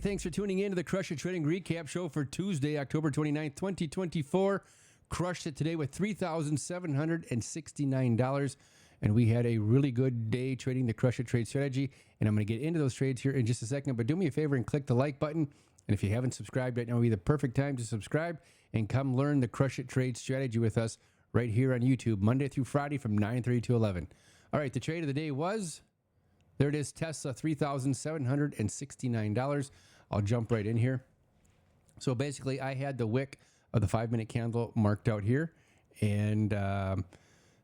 thanks for tuning in to the Crush It Trading Recap Show for Tuesday, October 29th, 2024. Crushed it today with $3,769. And we had a really good day trading the Crush It Trade strategy. And I'm going to get into those trades here in just a second. But do me a favor and click the like button. And if you haven't subscribed yet, now would be the perfect time to subscribe and come learn the Crush It Trade strategy with us right here on YouTube, Monday through Friday from 9:30 to 11. All right, the trade of the day was... there it is, Tesla, $3,769. I'll jump right in here. So basically, I had the wick of the 5-minute candle marked out here and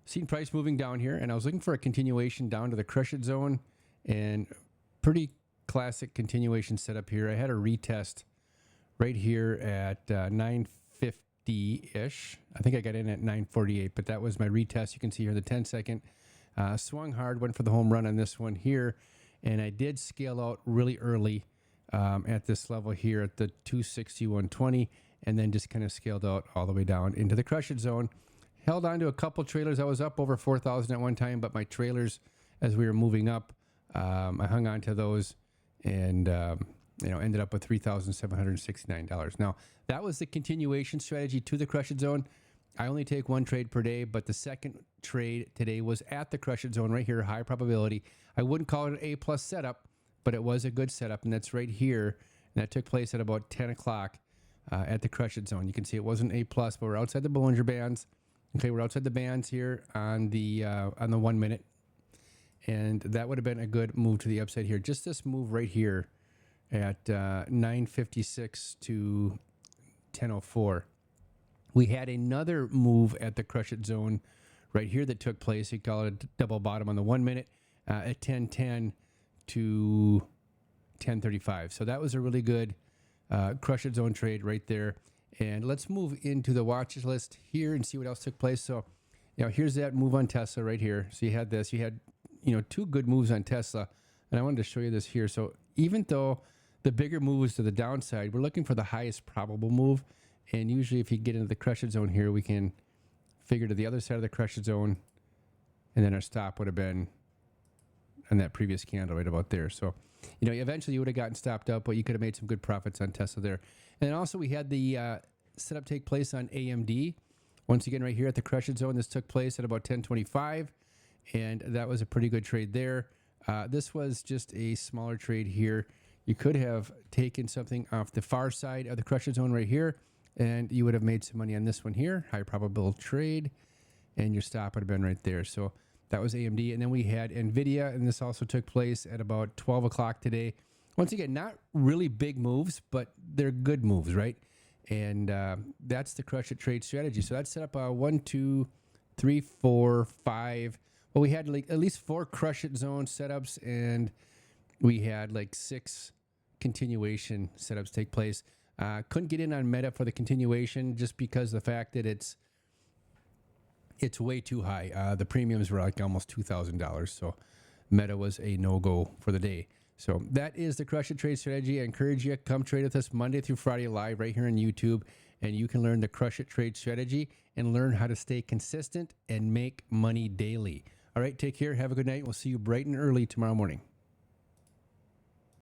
seen price moving down here. And I was looking for a continuation down to the crush it zone, and pretty classic continuation setup here. I had a retest right here at 950-ish. I think I got in at 948, but that was my retest. You can see here the 10-second. Swung hard, went for the home run on this one here, and I did scale out really early at this level here at the 261.20, and then just kind of scaled out all the way down into the crush it zone. Held on to a couple trailers. I was up over 4,000 at one time, but my trailers, as we were moving up, I hung on to those and ended up with $3,769. Now, that was the continuation strategy to the crush it zone. I only take one trade per day, but the second trade today was at the crush it zone right here, high probability. I wouldn't call it an A+ setup, but it was a good setup, and that's right here. And that took place at about 10 o'clock at the crush it zone. You can see it wasn't A+, but we're outside the Bollinger Bands. Okay, we're outside the bands here on the 1 minute, and that would have been a good move to the upside here. Just this move right here at 9:56 to 10:04. We had another move at the crush it zone right here that took place. You call it a double bottom on the 1 minute at 10:10 to 10:35. So that was a really good crush it zone trade right there. And let's move into the watch list here and see what else took place. So, here's that move on Tesla right here. So you had this. You had, two good moves on Tesla. And I wanted to show you this here. So even though the bigger move was to the downside, we're looking for the highest probable move. And usually if you get into the crush it zone here, we can figure to the other side of the crush it zone. And then our stop would have been on that previous candle right about there. So, eventually you would have gotten stopped up, but you could have made some good profits on Tesla there. And then also we had the setup take place on AMD. Once again, right here at the crush it zone, this took place at about 10:25. And that was a pretty good trade there. This was just a smaller trade here. You could have taken something off the far side of the crush it zone right here, and you would have made some money on this one here, high probability trade, and your stop would have been right there. So that was AMD. And then we had NVIDIA, and this also took place at about 12 o'clock today. Once again, not really big moves, but they're good moves, right? And that's the crush it trade strategy. So that set up 1, 2, 3, 4, 5. Well, we had like at least 4 crush it zone setups, and we had like 6 continuation setups take place. Couldn't get in on Meta for the continuation just because of the fact that it's way too high. The premiums were like almost $2,000, so Meta was a no-go for the day. So that is the crush it trade strategy. I encourage you to come trade with us Monday through Friday live right here on YouTube, and you can learn the crush it trade strategy and learn how to stay consistent and make money daily. All right, take care. Have a good night. We'll see you bright and early tomorrow morning.